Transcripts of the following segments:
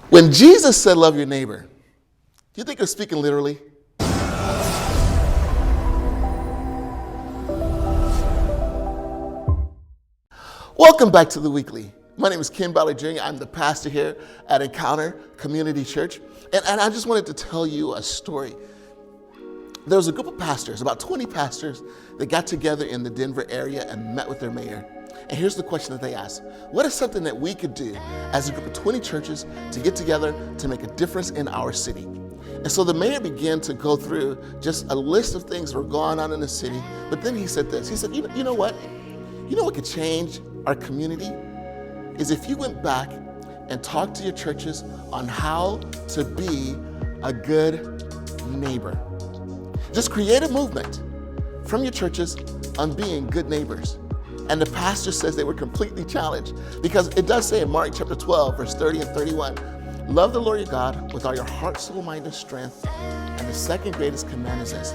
When Jesus said, love your neighbor, do you think he was speaking literally? Welcome back to The Weekly. My name is Ken Ballet Jr. I'm the pastor here at Encounter Community Church. And I just wanted to tell you a story. There was a group of pastors, about 20 pastors, that got together in the Denver area and met with their mayor. And here's the question that they asked. What is something that we could do as a group of 20 churches to get together to make a difference in our city? And so the mayor began to go through just a list of things that were going on in the city. But then he said this. He said, you know what? You know what could change our community? Is if you went back and talked to your churches on how to be a good neighbor. Just create a movement from your churches on being good neighbors. And the pastor says they were completely challenged because it does say in Mark chapter 12, verse 30 and 31, love the Lord your God with all your heart, soul, mind, and strength. And the second greatest command is this,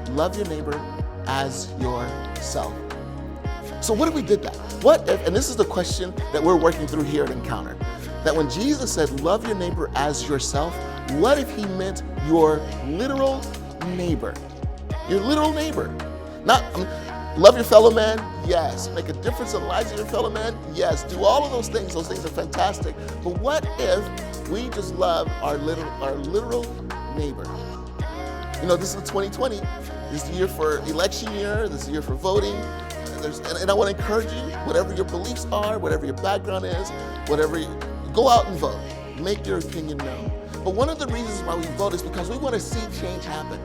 love your neighbor as yourself. So what if we did that? What if, and this is the question that we're working through here at Encounter, that when Jesus said, love your neighbor as yourself, what if he meant your literal neighbor? Your literal neighbor. Not, love your fellow man, yes. Make a difference in the lives of your fellow man, yes. Do all of those things are fantastic. But what if we just love our literal neighbor? You know, this is 2020. This is the year for election year. This is the year for voting. And I want to encourage you, whatever your beliefs are, whatever your background is, go out and vote. Make your opinion known. But one of the reasons why we vote is because we want to see change happen.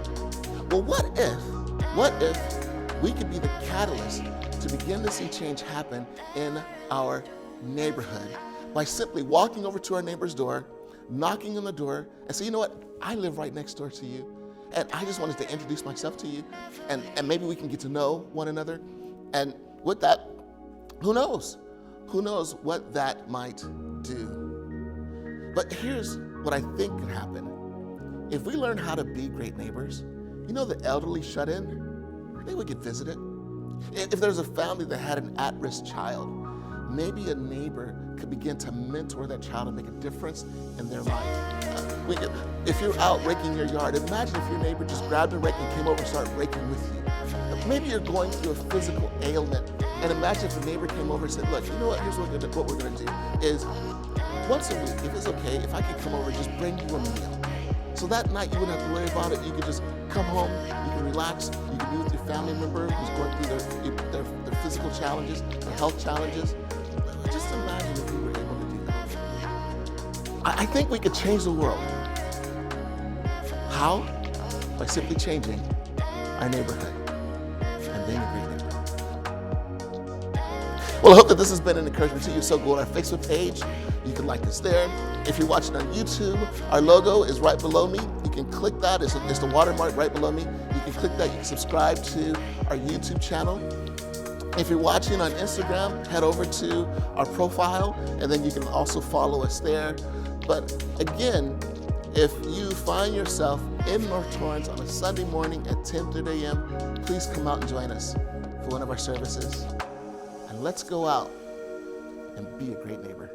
Well, what if we could be the catalyst to begin to see change happen in our neighborhood by simply walking over to our neighbor's door, knocking on the door, and say, you know what, I live right next door to you, and I just wanted to introduce myself to you, and maybe we can get to know one another. And with that, who knows? Who knows what that might do? But here's what I think could happen. If we learn how to be great neighbors, you know the elderly shut in, they would get visited. If there's a family that had an at-risk child, maybe a neighbor could begin to mentor that child and make a difference in their life. If you're out raking your yard, imagine if your neighbor just grabbed a rake and came over and started raking with you. Maybe you're going through a physical ailment, and imagine if a neighbor came over and said, look, you know what, here's what we're going to do is once a week, if it's okay, if I could come over and just bring you a meal. So that night you wouldn't have to worry about it. You could just come home, you can relax, you can be with your family member who's going through their physical challenges, their health challenges. Just imagine if we were able to do that. I think we could change the world. How? By simply changing our neighborhood and being a great neighbor. Well, I hope that this has been an encouragement to you. So go on our Facebook page. You can like us there. If you're watching on YouTube, our logo is right below me. You can click that. It's the watermark right below me. You can click that. You can subscribe to our YouTube channel. If you're watching on Instagram, head over to our profile, and then you can also follow us there. But again, if you find yourself in North Torrance on a Sunday morning at 10:30 a.m., please come out and join us for one of our services. And let's go out and be a great neighbor.